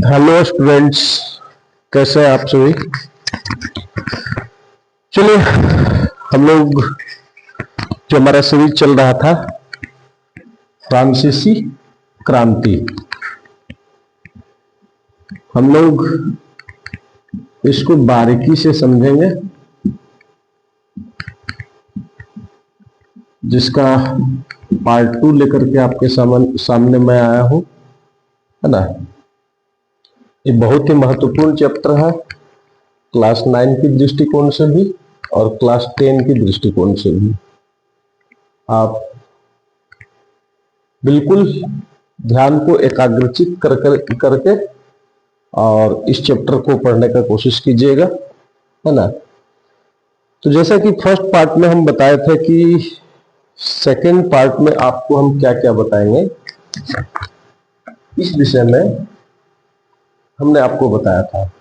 Hello students, कैसे हैं आप सभी। चलिए, हम लोग जो हमारा सीरीज चल रहा था फ्रांसीसी क्रांति, हम लोग इसको बारीकी से समझेंगे, जिसका पार्ट 2 लेकर के आपके सामने मैं आया हूं, है ना। ये बहुत ही महत्वपूर्ण चैप्टर है, क्लास 9 की दृष्टिकोण से भी और क्लास 10 की दृष्टिकोण से भी। आप बिल्कुल ध्यान को एकाग्रचित करके और इस चैप्टर को पढ़ने का कोशिश कीजिएगा, है ना। तो जैसा कि फर्स्ट पार्ट में हम बताए थे कि सेकेंड पार्ट में आपको हम क्या क्या बताएंगे, इस विषय में हमने आपको बताया था।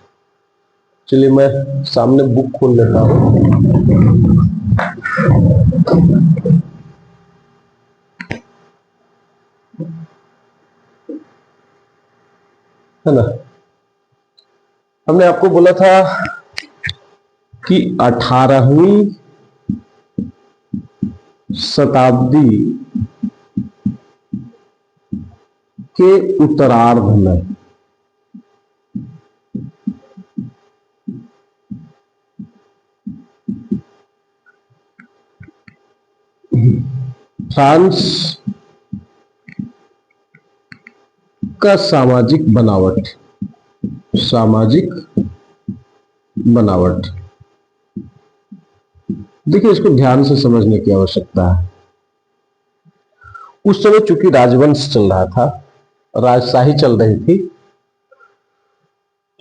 चलिए, मैं सामने बुक खोल लेता हूं। है ना, हमने आपको बोला था कि 18वीं शताब्दी के उत्तरार्ध में फ्रांस का सामाजिक बनावट, देखिए, इसको ध्यान से समझने की आवश्यकता है। उस समय चूंकि राजवंश चल रहा था, राजशाही चल रही थी,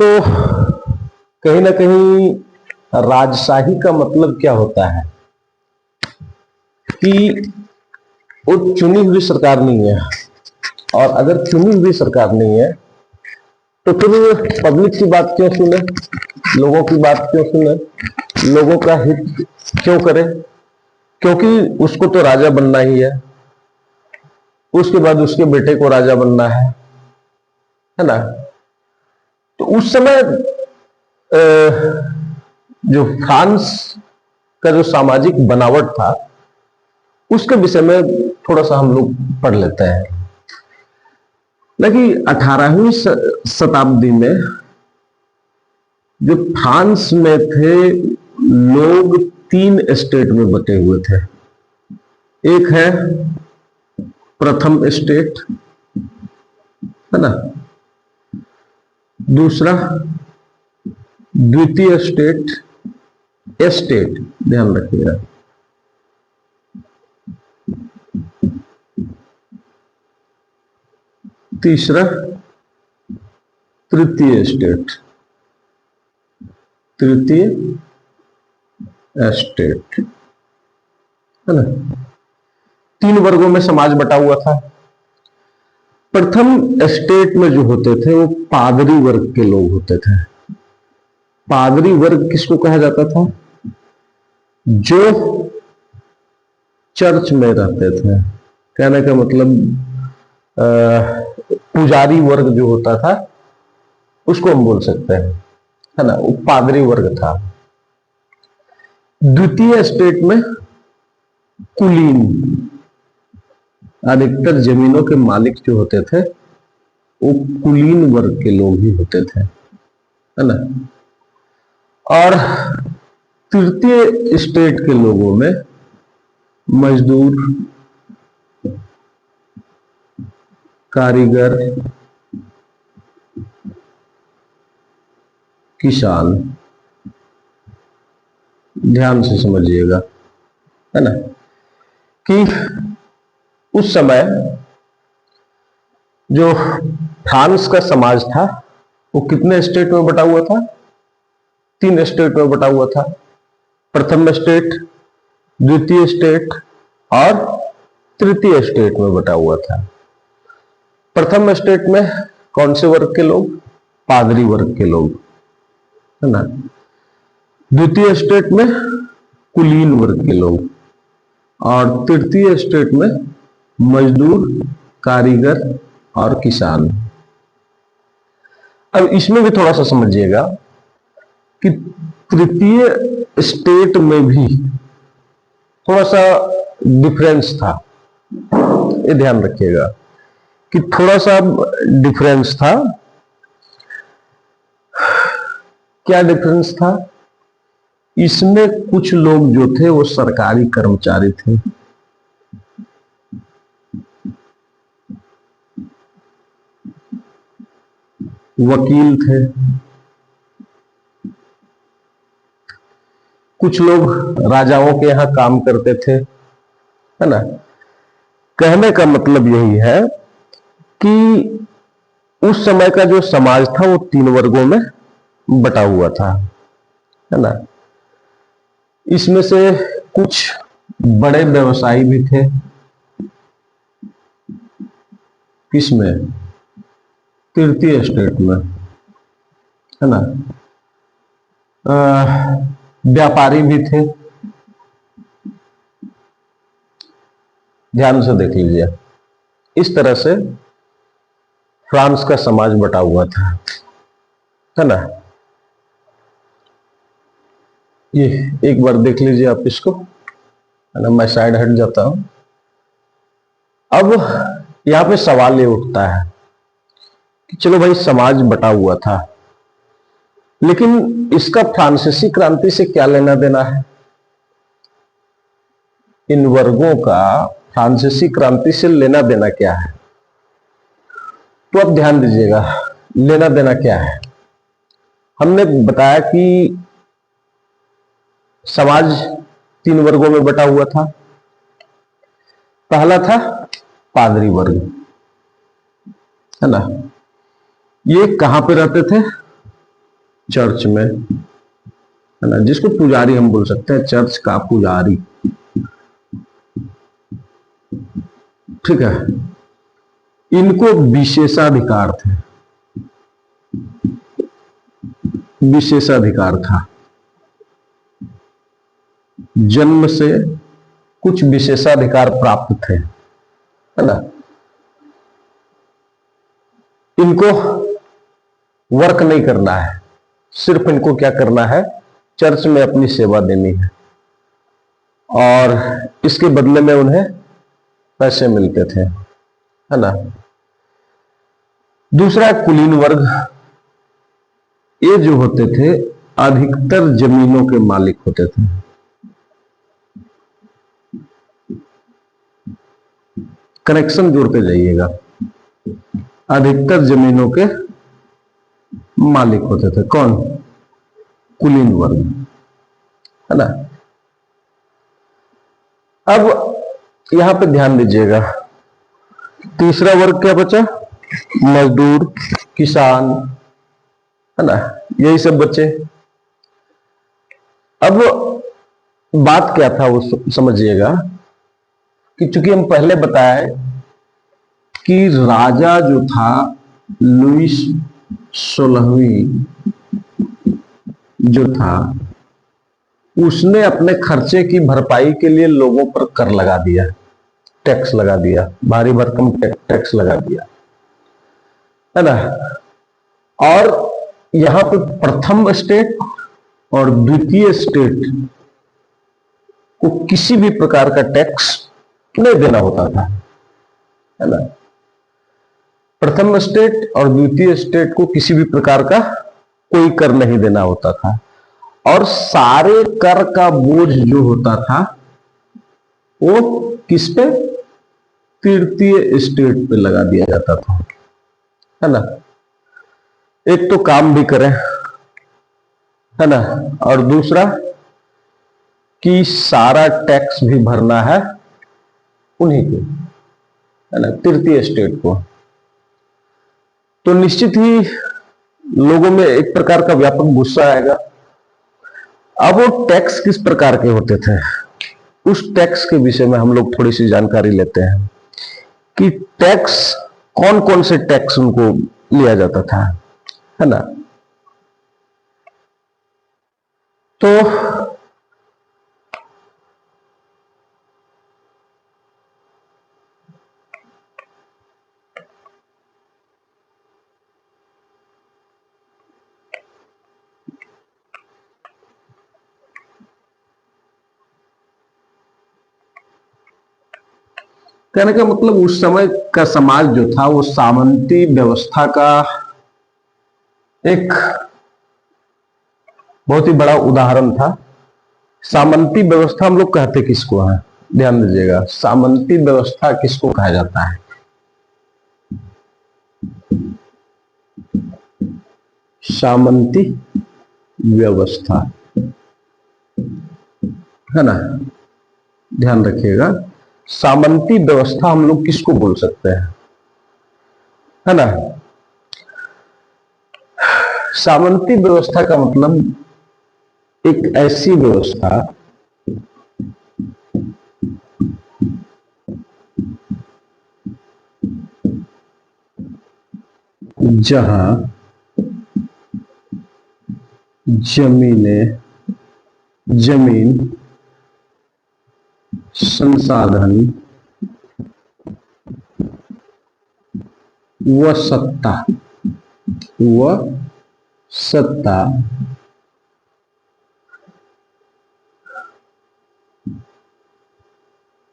तो कहीं ना कहीं राजशाही का मतलब क्या होता है कि वो चुनी हुई सरकार नहीं है, और अगर चुनी हुई सरकार नहीं है तो फिर पब्लिक की बात क्यों सुने, लोगों की बात क्यों सुने, लोगों का हित क्यों करे, क्योंकि उसको तो राजा बनना ही है, उसके बाद उसके बेटे को राजा बनना है ना। तो उस समय जो फ्रांस का जो सामाजिक बनावट था, उसके विषय में थोड़ा सा हम लोग पढ़ लेते हैं। लेकिन 18वीं शताब्दी में जो फ्रांस में थे लोग 3 स्टेट में बटे हुए थे। एक है प्रथम स्टेट, है ना, दूसरा द्वितीय स्टेट, ध्यान रखिएगा, तीसरा तृतीय स्टेट, है ना। 3 वर्गों में समाज बटा हुआ था। प्रथम स्टेट में जो होते थे वो पादरी वर्ग के लोग होते थे। पादरी वर्ग किसको कहा जाता था? जो चर्च में रहते थे। कहने का मतलब पुजारी वर्ग जो होता था उसको हम बोल सकते हैं, है ना, वो पादरी वर्ग था। द्वितीय स्टेट में कुलीन, अधिकतर जमीनों के मालिक जो होते थे वो कुलीन वर्ग के लोग ही होते थे, है ना। और तृतीय स्टेट के लोगों में मजदूर, कारीगर, किसान, ध्यान से समझिएगा, है ना, कि उस समय जो फ्रांस का समाज था वो कितने स्टेट में बटा हुआ था? 3 स्टेट में बटा हुआ था। प्रथम स्टेट, द्वितीय स्टेट और तृतीय स्टेट में बटा हुआ था। प्रथम स्टेट में कौन से वर्ग के लोग? पादरी वर्ग के लोग, है ना। द्वितीय स्टेट में कुलीन वर्ग के लोग, और तृतीय स्टेट में मजदूर, कारीगर और किसान। अब इसमें भी थोड़ा सा समझिएगा कि तृतीय स्टेट में भी थोड़ा सा डिफरेंस था। ये ध्यान रखिएगा कि थोड़ा सा डिफरेंस था। क्या डिफरेंस था? इसमें कुछ लोग जो थे वो सरकारी कर्मचारी थे, वकील थे, कुछ लोग राजाओं के यहां काम करते थे, है ना। कहने का मतलब यही है कि उस समय का जो समाज था वो तीन वर्गों में बटा हुआ था, है ना। इसमें से कुछ बड़े व्यवसायी भी थे, किसमें? तृतीय स्टेट में, है ना। व्यापारी भी थे। ध्यान से देख लीजिए, इस तरह से फ्रांस का समाज बटा हुआ था, है ना। ये एक बार देख लीजिए आप इसको, है ना। मैं साइड हट जाता हूं। अब यहां पे सवाल ये उठता है कि चलो भाई, समाज बटा हुआ था, लेकिन इसका फ्रांसीसी क्रांति से क्या लेना देना है? इन वर्गों का फ्रांसीसी क्रांति से लेना देना क्या है? तो अब ध्यान दीजिएगा, लेना देना क्या है। हमने बताया कि समाज तीन वर्गों में बटा हुआ था। पहला था पादरी वर्ग, है ना। ये कहां पे रहते थे? चर्च में, है ना, जिसको पुजारी हम बोल सकते हैं, चर्च का पुजारी, ठीक है। इनको विशेषाधिकार थे, विशेषाधिकार था। जन्म से कुछ विशेषाधिकार प्राप्त थे, है ना। इनको वर्क नहीं करना है, सिर्फ इनको क्या करना है? चर्च में अपनी सेवा देनी है, और इसके बदले में उन्हें पैसे मिलते थे, है ना। दूसरा कुलीन वर्ग, ये जो होते थे अधिकतर जमीनों के मालिक होते थे। कनेक्शन जोड़ते जाइएगा, अधिकतर जमीनों के मालिक होते थे। कौन? कुलीन वर्ग, है ना। अब यहां पे ध्यान दीजिएगा, तीसरा वर्ग क्या बचा? मजदूर, किसान, है ना, यही सब बचे। अब बात क्या था वो समझिएगा कि चूंकि हम पहले बताए कि राजा जो था लुईस 16वीं जो था, उसने अपने खर्चे की भरपाई के लिए लोगों पर कर लगा दिया, टैक्स लगा दिया, भारी भरकम टैक्स लगा दिया, है ना। और यहां पे प्रथम स्टेट और द्वितीय स्टेट को किसी भी प्रकार का टैक्स नहीं देना होता था, है ना। प्रथम स्टेट और द्वितीय स्टेट को किसी भी प्रकार का कोई कर नहीं देना होता था, और सारे कर का बोझ जो होता था वो किस पे? तृतीय स्टेट पे लगा दिया जाता था, है ना। एक तो काम भी करें, है ना, और दूसरा कि सारा टैक्स भी भरना है उन्हीं को, है ना, तृतीय स्टेट को। तो निश्चित ही लोगों में एक प्रकार का व्यापक गुस्सा आएगा। अब वो टैक्स किस प्रकार के होते थे, उस टैक्स के विषय में हम लोग थोड़ी सी जानकारी लेते हैं कि टैक्स, कौन कौन से टैक्स उनको लिया जाता था, है ना। तो कहने का मतलब उस समय का समाज जो था वो सामंती व्यवस्था का एक बहुत ही बड़ा उदाहरण था। सामंती व्यवस्था हम लोग कहते किसको है, ध्यान दीजिएगा, सामंती व्यवस्था किसको कहा जाता है? सामंती व्यवस्था, है ना, ध्यान रखिएगा। सामंती व्यवस्था हम लोग किसको बोल सकते हैं, है ना। सामंती व्यवस्था का मतलब एक ऐसी व्यवस्था जहां जमीन, संसाधन व सत्ता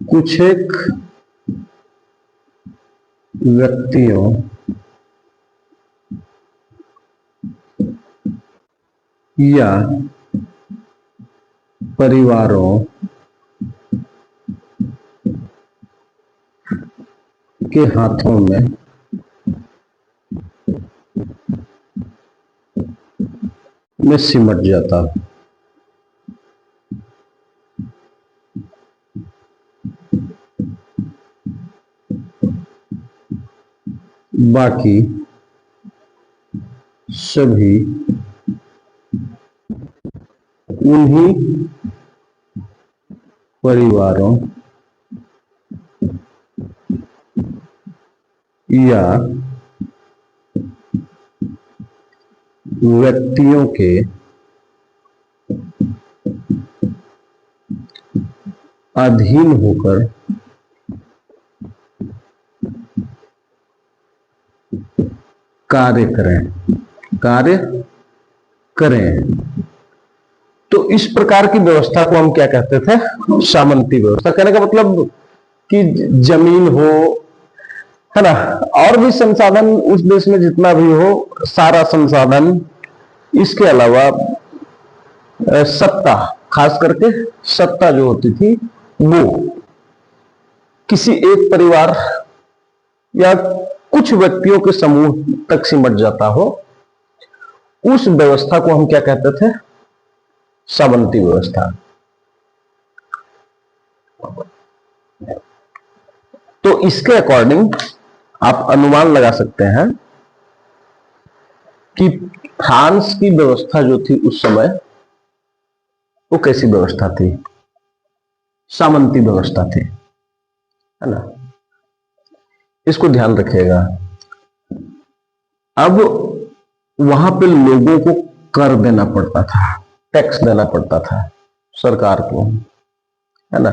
कुछ एक व्यक्तियों या परिवारों के हाथों में सिमट जाता। बाकी सभी उन्हीं परिवारों या व्यक्तियों के अधीन होकर कार्य करें। तो इस प्रकार की व्यवस्था को हम क्या कहते थे? सामंती व्यवस्था। कहने का मतलब कि जमीन हो, है ना, और भी संसाधन उस देश में जितना भी हो, सारा संसाधन, इसके अलावा सत्ता, खास करके सत्ता जो होती थी वो किसी एक परिवार या कुछ व्यक्तियों के समूह तक सिमट जाता हो, उस व्यवस्था को हम क्या कहते थे? सामंती व्यवस्था। तो इसके अकॉर्डिंग आप अनुमान लगा सकते हैं कि फ्रांस की व्यवस्था जो थी उस समय वो कैसी व्यवस्था थी? सामंती व्यवस्था थी, है ना। इसको ध्यान रखिएगा। अब वहां पे लोगों को कर देना पड़ता था, टैक्स देना पड़ता था सरकार को, है ना।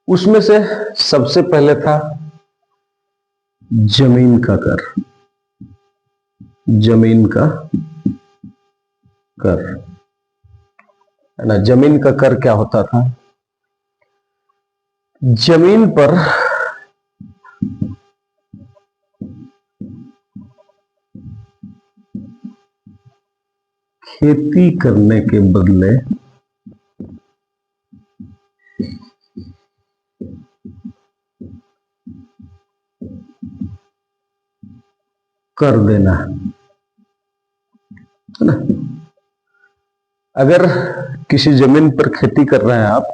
उसमें से सबसे पहले था जमीन का कर। जमीन का कर, है ना। जमीन का कर क्या होता था? जमीन पर खेती करने के बदले कर देना, है ना। अगर किसी जमीन पर खेती कर रहे हैं आप,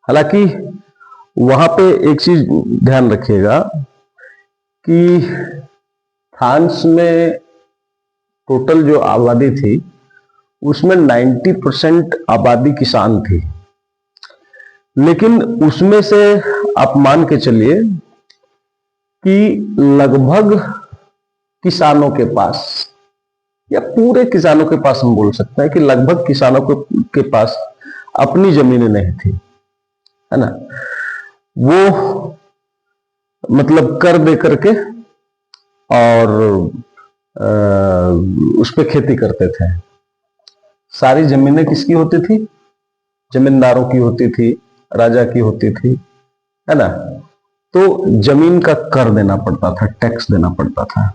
हालांकि वहां पे एक चीज ध्यान रखिएगा कि फ्रांस में टोटल जो आबादी थी उसमें 90% आबादी किसान थी, लेकिन उसमें से आप मान के चलिए कि लगभग किसानों के पास, या पूरे किसानों के पास हम बोल सकते हैं कि लगभग किसानों के पास अपनी जमीनें नहीं थी, है ना। वो मतलब कर दे करके और उस पर खेती करते थे। सारी जमीनें किसकी होती थी? जमींदारों की होती थी, राजा की होती थी, है ना। तो जमीन का कर देना पड़ता था, टैक्स देना पड़ता था।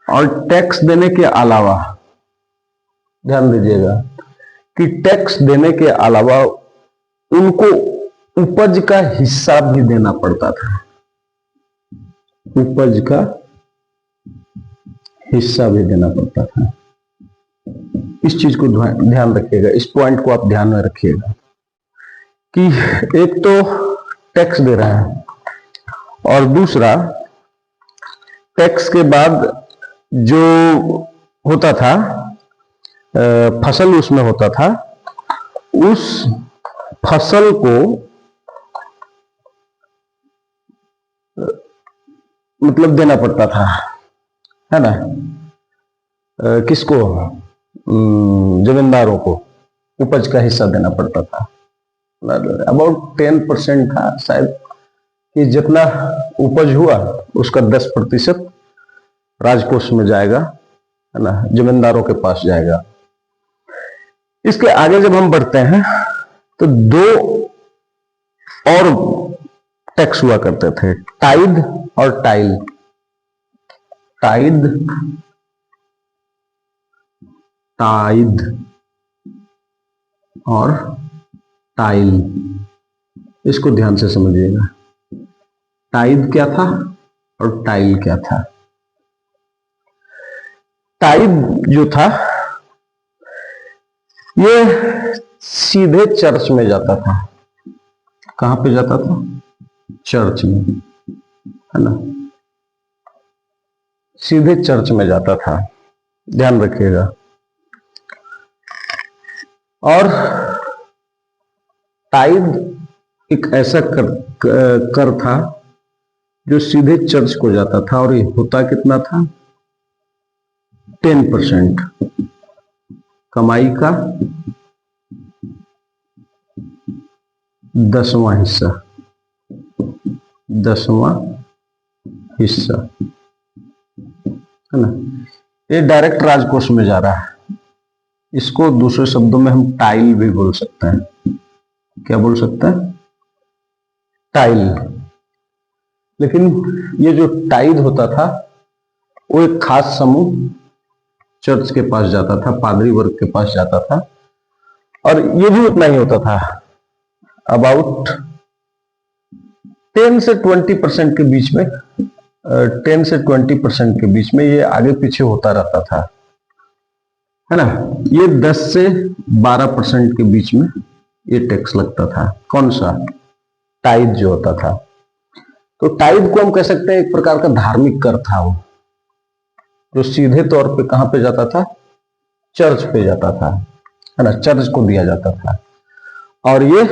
और टैक्स देने के अलावा ध्यान दीजिएगा कि टैक्स देने के अलावा उनको उपज का हिस्सा भी देना पड़ता था, उपज का हिस्सा भी देना पड़ता था। इस चीज को ध्यान रखिएगा, इस पॉइंट को आप ध्यान में रखिएगा कि एक तो टैक्स दे रहा है और दूसरा टैक्स के बाद जो होता था फसल उसमें होता था, उस फसल को मतलब देना पड़ता था, है ना, किसको, जमींदारों को उपज का हिस्सा देना पड़ता था। अबाउट 10% था शायद, कि जितना उपज हुआ उसका 10% राजकोष में जाएगा, है ना, जमींदारों के पास जाएगा। इसके आगे जब हम बढ़ते हैं तो दो और टैक्स हुआ करते थे, टाइड और टाइल। टाइड, टाइड और टाइल, इसको ध्यान से समझिएगा। टाइड क्या था और टाइल क्या था। टाइड जो था ये सीधे चर्च में जाता था। कहां पे जाता था? चर्च में, है ना, सीधे चर्च में जाता था, ध्यान रखिएगा। और टाइड एक ऐसा कर था जो सीधे चर्च को जाता था, और ये होता कितना था? 10%, कमाई का 10वां हिस्सा, 10वां हिस्सा, है ना। ये डायरेक्ट राजकोष में जा रहा है। इसको दूसरे शब्दों में हम टाइल भी बोल सकते हैं। क्या बोल सकते हैं? टाइल। लेकिन ये जो टाइल होता था वो एक खास समूह चर्च के पास जाता था, पादरी वर्ग के पास जाता था, और ये भी उतना ही होता था, अबाउट 10 से 20% के बीच में, 10 से 20% के बीच में ये आगे पीछे होता रहता था, है ना। ये 10 से 12% के बीच में ये टैक्स लगता था। कौन सा? टाइड जो होता था। तो टाइड को हम कह सकते हैं एक प्रकार का धार्मिक कर था, वो जो सीधे तौर पे कहां पे जाता था? चर्च पे जाता था, है ना, चर्च को दिया जाता था, और ये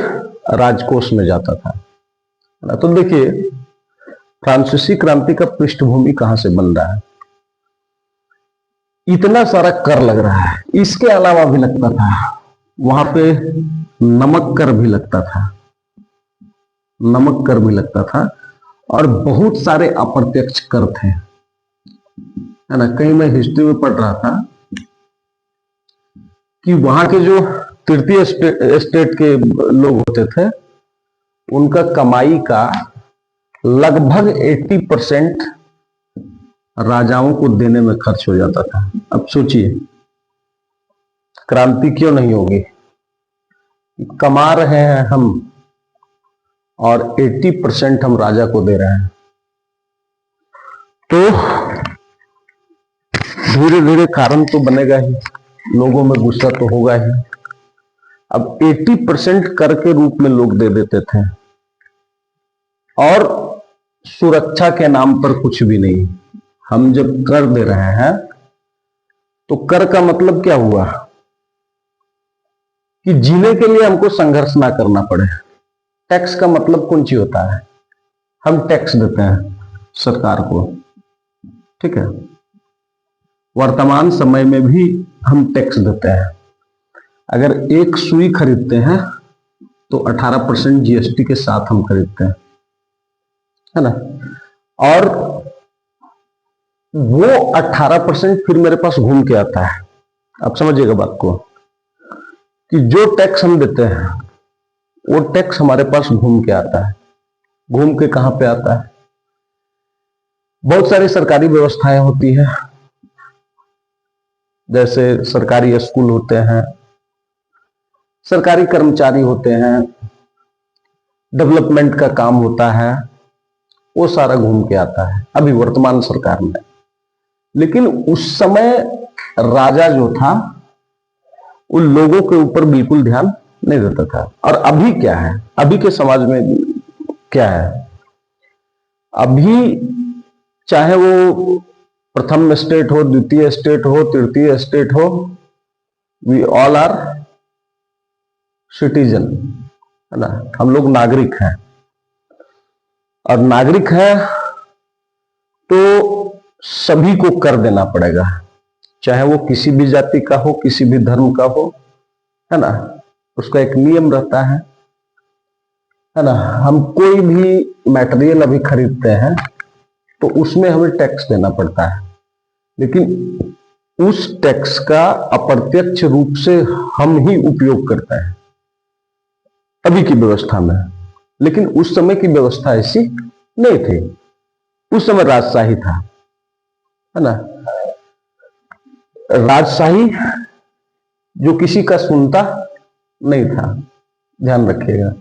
राजकोष में जाता था, है ना। तो देखिए फ्रांसीसी क्रांति का पृष्ठभूमि कहां से बन रहा है। इतना सारा कर लग रहा है, इसके अलावा भी लगता था, वहां पे नमक कर भी लगता था, नमक कर भी लगता था, और बहुत सारे अप्रत्यक्ष कर थे, है ना। कहीं मैं हिस्ट्री में पढ़ रहा था कि वहां के जो तृतीय स्टेट के लोग होते थे, उनका कमाई का लगभग 80% राजाओं को देने में खर्च हो जाता था। अब सोचिए क्रांति क्यों नहीं होगी? कमा रहे हैं हम और 80% हम राजा को दे रहे हैं, तो धीरे धीरे कारण तो बनेगा ही, लोगों में गुस्सा तो होगा ही। अब 80% कर के रूप में लोग दे देते थे, और सुरक्षा के नाम पर कुछ भी नहीं। हम जब कर दे रहे हैं तो कर का मतलब क्या हुआ? कि जीने के लिए हमको संघर्ष ना करना पड़े। टैक्स का मतलब कौन चीज होता है? हम टैक्स देते हैं सरकार को, ठीक है। वर्तमान समय में भी हम टैक्स देते हैं। अगर एक सुई खरीदते हैं तो 18% जीएसटी के साथ हम खरीदते हैं, है ना। और वो 18% फिर मेरे पास घूम के आता है। आप समझिएगा बात को, कि जो टैक्स हम देते हैं वो टैक्स हमारे पास घूम के आता है। घूम के कहां पे आता है? बहुत सारी सरकारी व्यवस्थाएं होती है, जैसे सरकारी स्कूल होते हैं, सरकारी कर्मचारी होते हैं, डेवलपमेंट का काम होता है, वो सारा घूम के आता है अभी वर्तमान सरकार में। लेकिन उस समय राजा जो था उन लोगों के ऊपर बिल्कुल ध्यान नहीं देता था। और अभी क्या है, अभी के समाज में क्या है, अभी चाहे वो प्रथम स्टेट हो, द्वितीय स्टेट हो, तृतीय स्टेट हो, वी ऑल आर सिटीजन, है ना, हम लोग नागरिक हैं। और नागरिक है तो सभी को कर देना पड़ेगा, चाहे वो किसी भी जाति का हो, किसी भी धर्म का हो, है ना। उसका एक नियम रहता है ना। हम कोई भी मटेरियल अभी खरीदते हैं तो उसमें हमें टैक्स देना पड़ता है, लेकिन उस टैक्स का अप्रत्यक्ष रूप से हम ही उपयोग करते हैं अभी की व्यवस्था में। लेकिन उस समय की व्यवस्था ऐसी नहीं थी, उस समय राजशाही था, है ना। राजशाही जो किसी का सुनता नहीं था, ध्यान रखिएगा।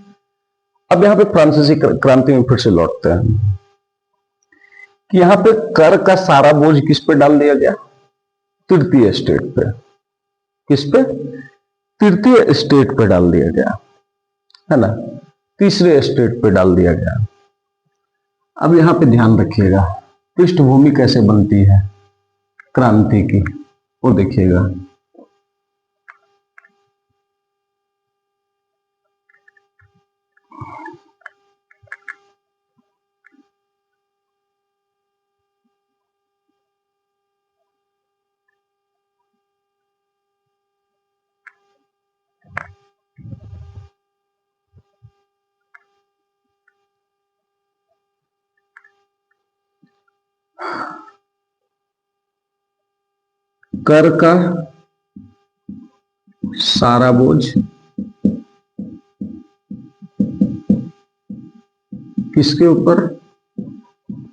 अब यहां पे फ्रांसीसी क्रांति में फिर से लौटते हैं कि यहां पे कर का सारा बोझ किस पे डाल दिया गया? तृतीय स्टेट पे। किस पे? तृतीय स्टेट पे डाल दिया गया, है ना, तीसरे स्टेट पे डाल दिया गया। अब यहां पे ध्यान रखिएगा, पृष्ठभूमि कैसे बनती है क्रांति की, वो देखिएगा। कर का सारा बोझ किसके ऊपर?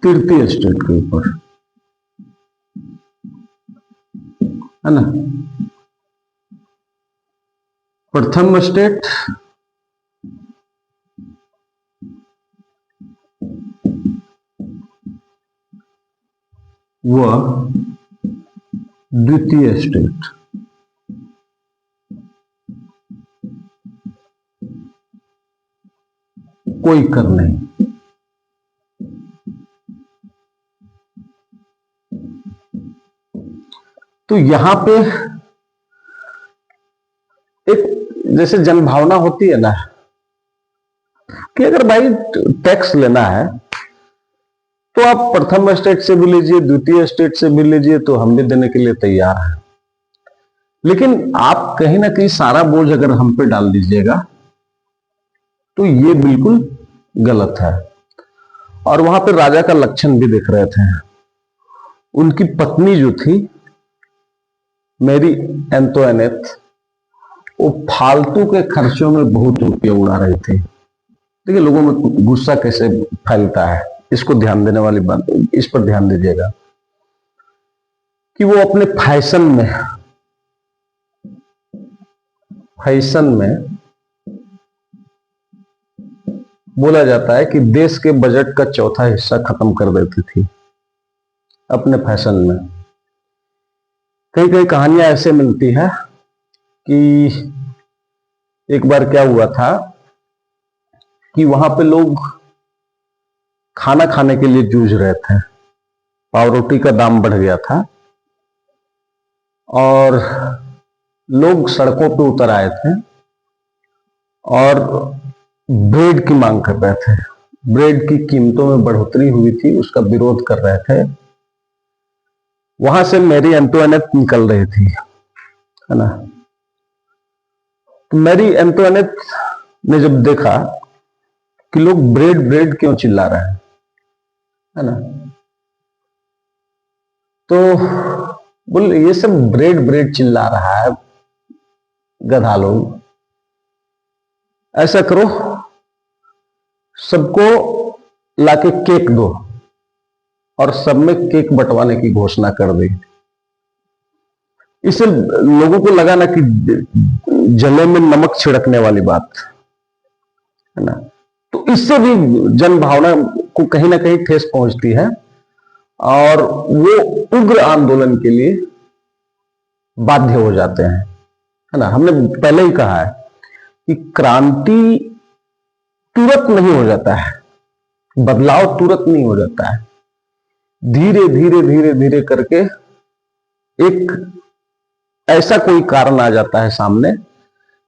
तृतीय स्टेट के ऊपर, है ना। प्रथम स्टेट व द्वितीय स्टेट, कोई कर नहीं। तो यहां पे एक जैसे जनभावना होती है ना कि अगर भाई टैक्स लेना है तो आप प्रथम स्टेट से भी लीजिए, द्वितीय स्टेट से भी लीजिए, तो हम भी देने के लिए तैयार हैं। लेकिन आप कहीं ना कहीं सारा बोझ अगर हम पे डाल दीजिएगा तो ये बिल्कुल गलत है। और वहां पे राजा का लक्षण भी देख रहे थे, उनकी पत्नी जो थी मैरी एंटोइनेट, वो फालतू के खर्चों में बहुत रुपये उड़ा रही थी। देखिए लोगों में गुस्सा कैसे फैलता है, इसको ध्यान देने वाली बात, इस पर ध्यान दीजिएगा कि वो अपने फैशन में बोला जाता है कि देश के बजट का चौथा हिस्सा खत्म कर देती थी अपने फैशन में। कई कई कहानियां ऐसे मिलती है कि एक बार क्या हुआ था कि वहां पे लोग खाना खाने के लिए जूझ रहे थे, पाव रोटी का दाम बढ़ गया था और लोग सड़कों पे उतर आए थे और ब्रेड की मांग कर रहे थे। ब्रेड की कीमतों में बढ़ोतरी हुई थी, उसका विरोध कर रहे थे। वहां से मैरी एंटोइनेट निकल रही थी, है ना। तो मैरी एंटोइनेट ने जब देखा कि लोग ब्रेड ब्रेड क्यों चिल्ला रहे हैं, है ना, तो बोले ये सब ब्रेड ब्रेड चिल्ला रहा है गधा लोग, ऐसा करो सबको लाके केक दो और सब में केक बंटवाने की घोषणा कर दी। इससे लोगों को लगा ना कि जले में नमक छिड़कने वाली बात है ना, तो इससे भी जन भावना को कहीं ना कहीं ठेस पहुंचती है और वो उग्र आंदोलन के लिए बाध्य हो जाते हैं, है ना। हमने पहले ही कहा है कि क्रांति तुरंत नहीं हो जाता है, बदलाव तुरंत नहीं हो जाता है, धीरे धीरे धीरे धीरे करके एक ऐसा कोई कारण आ जाता है सामने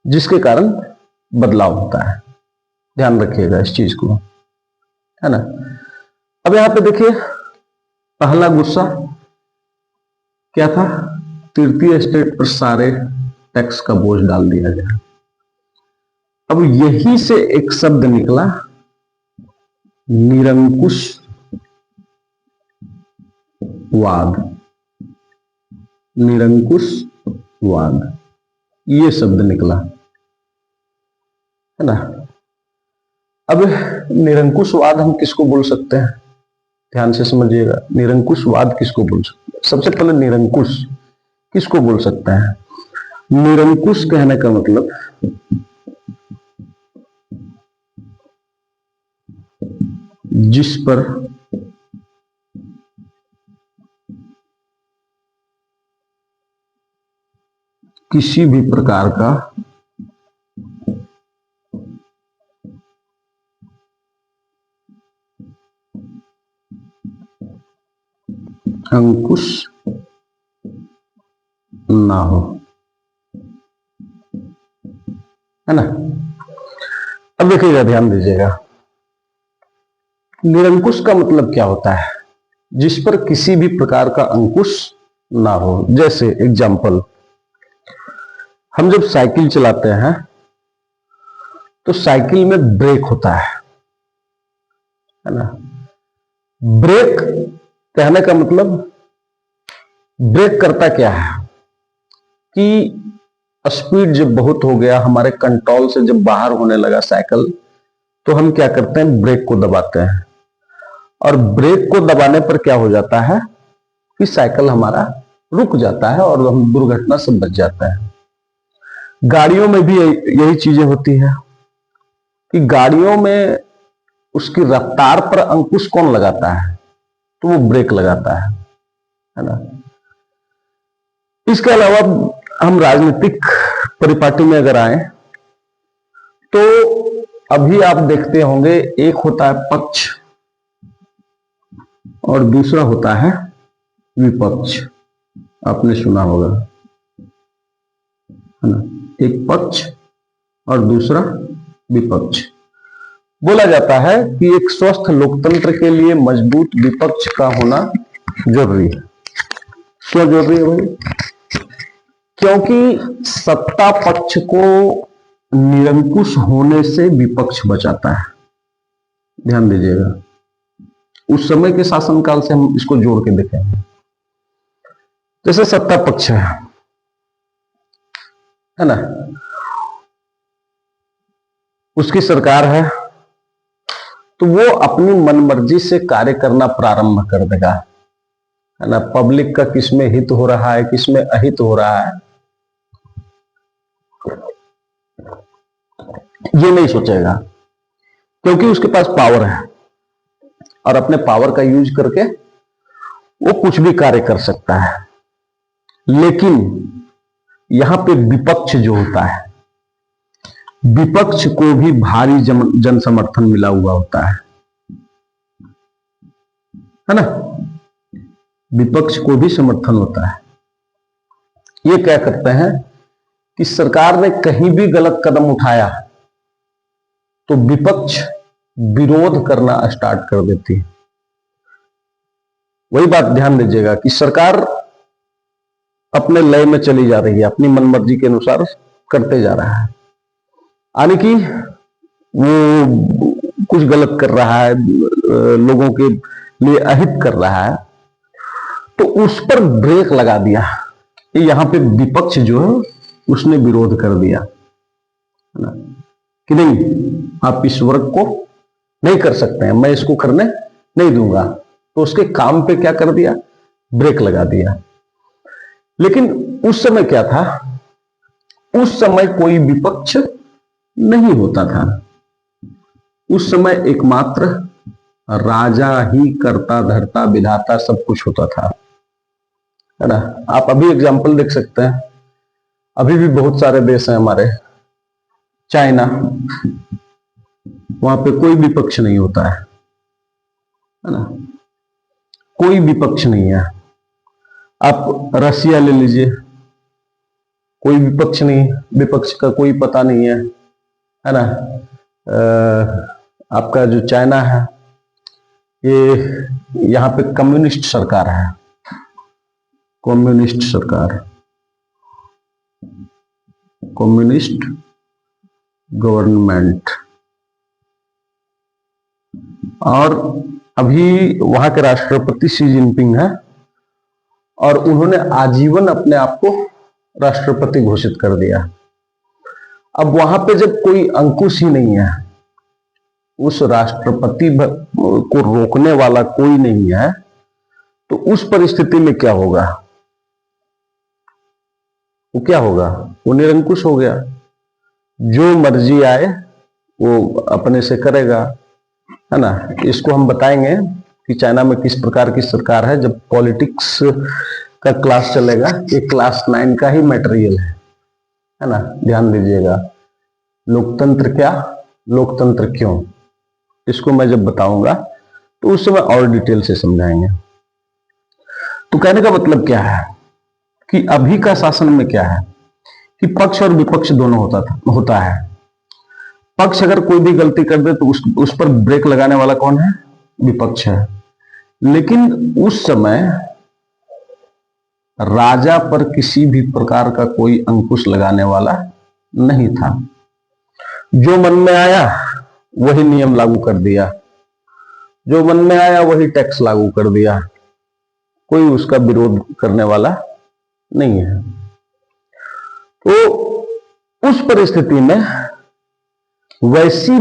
जिसके कारण बदलाव होता है। ध्यान रखिएगा इस चीज को, है ना। अब यहां पे देखिए, पहला गुस्सा क्या था? तृतीय स्टेट पर सारे टैक्स का बोझ डाल दिया गया। अब यही से एक शब्द निकला, निरंकुशवाद। निरंकुशवाद, ये शब्द निकला, है ना। अब निरंकुशवाद हम किसको बोल सकते हैं? ध्यान से समझिएगा, निरंकुशवाद किसको बोल सकते हैं? सबसे पहले निरंकुश किसको बोल सकते हैं? निरंकुश कहने का मतलब जिस पर किसी भी प्रकार का अंकुश ना हो, है ना। अब देखिएगा, ध्यान दीजिएगा, निरंकुश का मतलब क्या होता है? जिस पर किसी भी प्रकार का अंकुश ना हो। जैसे एग्जाम्पल, हम जब साइकिल चलाते हैं तो साइकिल में ब्रेक होता है ना। ब्रेक कहने का मतलब, ब्रेक करता क्या है कि स्पीड जब बहुत हो गया, हमारे कंट्रोल से जब बाहर होने लगा साइकिल, तो हम क्या करते हैं? ब्रेक को दबाते हैं, और ब्रेक को दबाने पर क्या हो जाता है कि साइकिल हमारा रुक जाता है और हम दुर्घटना से बच जाता है। गाड़ियों में भी यही चीजें होती है कि गाड़ियों में उसकी रफ्तार पर अंकुश कौन लगाता है? तो वो ब्रेक लगाता है ना। इसके अलावा हम राजनीतिक परिपाटी में अगर आए तो अभी आप देखते होंगे, एक होता है पक्ष और दूसरा होता है विपक्ष। आपने सुना होगा, है ना, एक पक्ष और दूसरा विपक्ष। बोला जाता है कि एक स्वस्थ लोकतंत्र के लिए मजबूत विपक्ष का होना जरूरी है। क्यों जरूरी है भाई? क्योंकि सत्ता पक्ष को निरंकुश होने से विपक्ष बचाता है। ध्यान दीजिएगा, उस समय के शासनकाल से हम इसको जोड़ के देखेंगे। जैसे सत्ता पक्ष है ना, उसकी सरकार है, तो वो अपनी मनमर्जी से कार्य करना प्रारंभ कर देगा, है ना। पब्लिक का किसमें हित हो रहा है, किसमें अहित हो रहा है, ये नहीं सोचेगा, क्योंकि उसके पास पावर है और अपने पावर का यूज करके वो कुछ भी कार्य कर सकता है। लेकिन यहां पे विपक्ष जो होता है, विपक्ष को भी भारी जन समर्थन मिला हुआ होता है ना। विपक्ष को भी समर्थन होता है। ये क्या करते हैं कि सरकार ने कहीं भी गलत कदम उठाया तो विपक्ष विरोध करना स्टार्ट कर देती है। वही बात ध्यान दीजिएगा कि सरकार अपने लय में चली जा रही है, अपनी मनमर्जी के अनुसार करते जा रहा है, यानी कि वो कुछ गलत कर रहा है, लोगों के लिए अहित कर रहा है, तो उस पर ब्रेक लगा दिया। यहां पे विपक्ष जो है उसने विरोध कर दिया, है ना, कि नहीं, आप इस वर्ग को नहीं कर सकते हैं, मैं इसको करने नहीं दूंगा, तो उसके काम पे क्या कर दिया, ब्रेक लगा दिया। लेकिन उस समय क्या था, उस समय कोई विपक्ष नहीं होता था। उस समय एकमात्र राजा ही करता धरता विधाता सब कुछ होता था, है ना। आप अभी एग्जाम्पल देख सकते हैं, अभी भी बहुत सारे देश हैं हमारे, चाइना, वहां पे कोई विपक्ष नहीं होता है ना, कोई विपक्ष नहीं है। आप रसिया ले लीजिए, कोई विपक्ष नहीं, विपक्ष का कोई पता नहीं है ना। आपका जो चाइना है, ये यहां पे कम्युनिस्ट सरकार है, कम्युनिस्ट सरकार, कम्युनिस्ट गवर्नमेंट। और अभी वहां के राष्ट्रपति शी जिनपिंग है, और उन्होंने आजीवन अपने आप को राष्ट्रपति घोषित कर दिया। अब वहां पे जब कोई अंकुश ही नहीं है, उस राष्ट्रपति को रोकने वाला कोई नहीं है, तो उस परिस्थिति में क्या होगा, वो क्या होगा, वो निरंकुश हो गया, जो मर्जी आए वो अपने से करेगा, है ना। इसको हम बताएंगे कि चाइना में किस प्रकार की सरकार है जब पॉलिटिक्स का क्लास चलेगा। ये क्लास 9 का ही मटेरियल है ना, ध्यान दीजिएगा। लोकतंत्र क्या, लोकतंत्र क्यों, इसको मैं जब बताऊंगा तो उस समय और डिटेल से समझाएंगे। तो कहने का मतलब क्या है कि अभी का शासन में क्या है कि पक्ष और विपक्ष दोनों होता है। पक्ष अगर कोई भी गलती कर दे तो उस पर ब्रेक लगाने वाला कौन है, विपक्ष है। लेकिन उस समय राजा पर किसी भी प्रकार का कोई अंकुश लगाने वाला नहीं था। जो मन में आया वही नियम लागू कर दिया, जो मन में आया वही टैक्स लागू कर दिया, कोई उसका विरोध करने वाला नहीं है। तो उस परिस्थिति में वैसी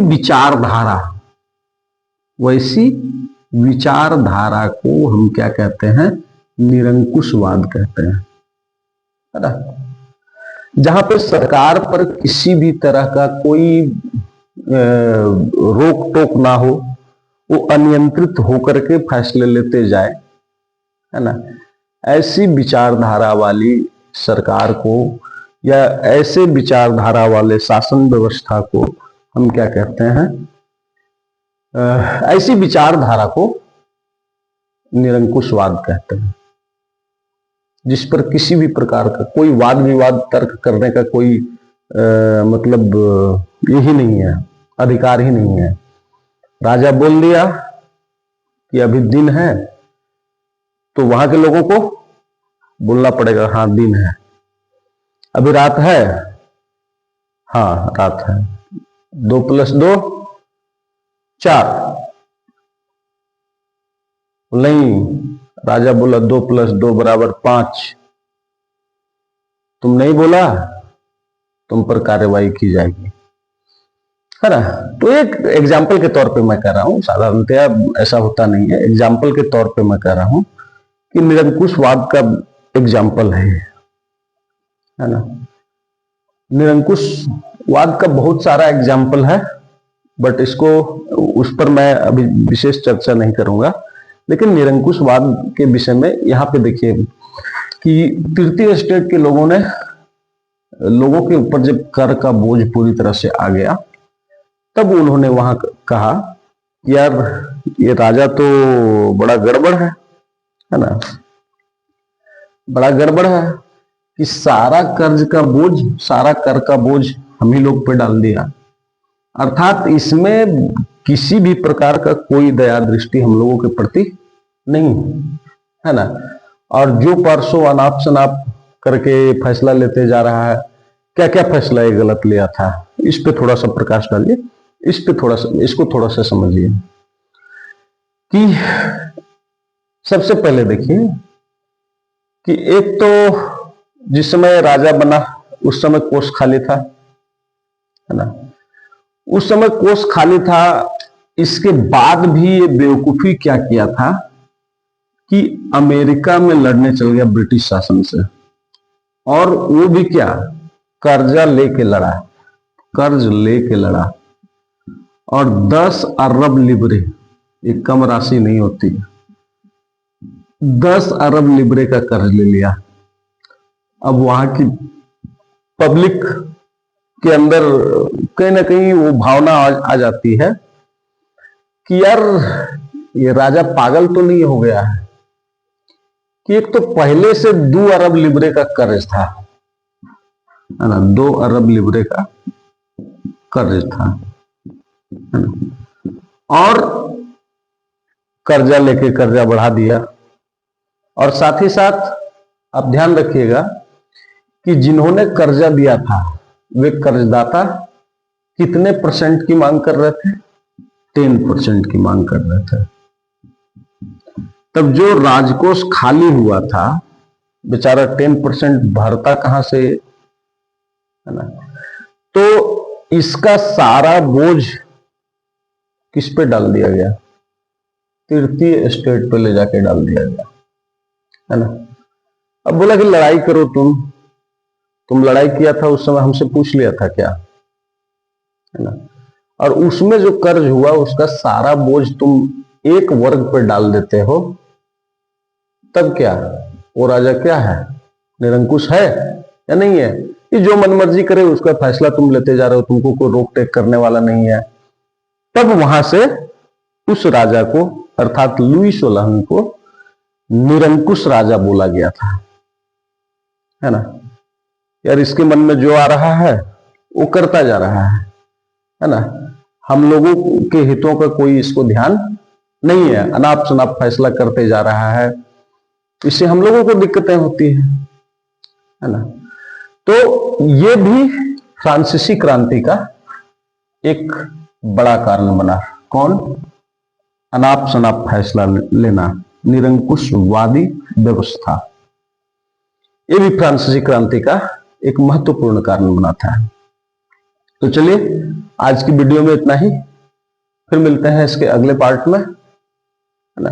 विचारधारा को हम क्या कहते हैं, निरंकुशवाद कहते हैं, है ना। जहां पे सरकार पर किसी भी तरह का कोई रोक टोक ना हो, वो अनियंत्रित होकर के फैसले लेते जाए, है ना। ऐसी विचारधारा वाली सरकार को या ऐसे विचारधारा वाले शासन व्यवस्था को हम क्या कहते हैं, ऐसी विचारधारा को निरंकुशवाद कहते हैं, जिस पर किसी भी प्रकार का कोई वाद विवाद तर्क करने का कोई मतलब यही नहीं है, अधिकार ही नहीं है। राजा बोल दिया कि अभी दिन है, तो वहां के लोगों को बोलना पड़ेगा हाँ दिन है। अभी रात है, हाँ रात है, 2 + 2 4, नहीं, राजा बोला 2 + 2 = 5, तुम नहीं बोला, तुम पर कार्रवाई की जाएगी, है ना। तो एक एग्जाम्पल के तौर पे मैं कह रहा हूं, साधारणतया ऐसा होता नहीं है, एग्जाम्पल के तौर पे मैं कह रहा हूं कि निरंकुशवाद का एग्जाम्पल है ना। निरंकुशवाद का बहुत सारा एग्जाम्पल है, बट इसको उस पर मैं अभी विशेष चर्चा नहीं करूंगा। लेकिन निरंकुशवाद के विषय में यहाँ पे देखिए कि तृतीय स्टेट के लोगों के ऊपर जब कर का बोझ पूरी तरह से आ गया, तब उन्होंने वहां कहा यार ये राजा तो बड़ा गड़बड़ है ना, बड़ा गड़बड़ है कि सारा कर्ज का बोझ, सारा कर का बोझ हम ही लोग पे डाल दिया, अर्थात इसमें किसी भी प्रकार का कोई दया दृष्टि हम लोगों के प्रति नहीं है ना। और जो परसों अनाप शनाप करके फैसला लेते जा रहा है, क्या क्या फैसला ये गलत लिया था, इस पे थोड़ा सा प्रकाश डालिए, इसको थोड़ा सा समझिए कि सबसे पहले देखिए कि एक तो जिस समय राजा बना उस समय कोष खाली था, है ना। उस समय कोष खाली था इसके बाद भी ये बेवकूफी क्या किया था कि अमेरिका में लड़ने चल गया ब्रिटिश शासन से, और वो भी क्या, कर्जा लेके लड़ा, कर्ज लेके लड़ा, और 10 अरब लिबरे, ये कम राशि नहीं होती है, 10 अरब लिबरे का कर्ज ले लिया। अब वहां की पब्लिक के अंदर कहीं ना कहीं वो भावना आ जाती है कि यार ये राजा पागल तो नहीं हो गया है कि एक तो पहले से 2 अरब लिबरे का कर्ज था, है ना, 2 अरब लिबरे का कर्ज था, है ना, और कर्जा लेके कर्जा बढ़ा दिया। और साथ ही साथ आप ध्यान रखिएगा कि जिन्होंने कर्जा दिया था वे कर्जदाता कितने % की मांग कर रहे थे, 10% की मांग कर रहे थे। तब जो राजकोष खाली हुआ था बेचारा 10% भरता कहां से, है ना। तो इसका सारा बोझ किस पे डाल दिया गया, तृतीय स्टेट पे ले जाके डाल दिया गया, है ना। अब बोला कि लड़ाई करो, तुम लड़ाई किया था उस समय, हमसे पूछ लिया था क्या, है ना। और उसमें जो कर्ज हुआ उसका सारा बोझ तुम एक वर्ग पर डाल देते हो, तब क्या वो राजा क्या है, निरंकुश है या नहीं है? ये जो मनमर्जी करे उसका फैसला तुम लेते जा रहे हो, तुमको कोई रोक टेक करने वाला नहीं है। तब वहां से उस राजा को अर्थात लुई 16 को निरंकुश राजा बोला गया था, है ना। यार इसके मन में जो आ रहा है वो करता जा रहा है ना। हम लोगों के हितों का कोई इसको ध्यान नहीं है, अनाप शनाप फैसला करते जा रहा है, इससे हम लोगों को दिक्कतें होती है ना। तो ये भी फ्रांसीसी क्रांति का एक बड़ा कारण बना। कौन? अनाप शनाप फैसला लेना, निरंकुशवादी व्यवस्था, ये भी फ्रांसीसी क्रांति का एक महत्वपूर्ण कारण बना था। तो चलिए आज की वीडियो में इतना ही, फिर मिलते हैं इसके अगले पार्ट में, है ना।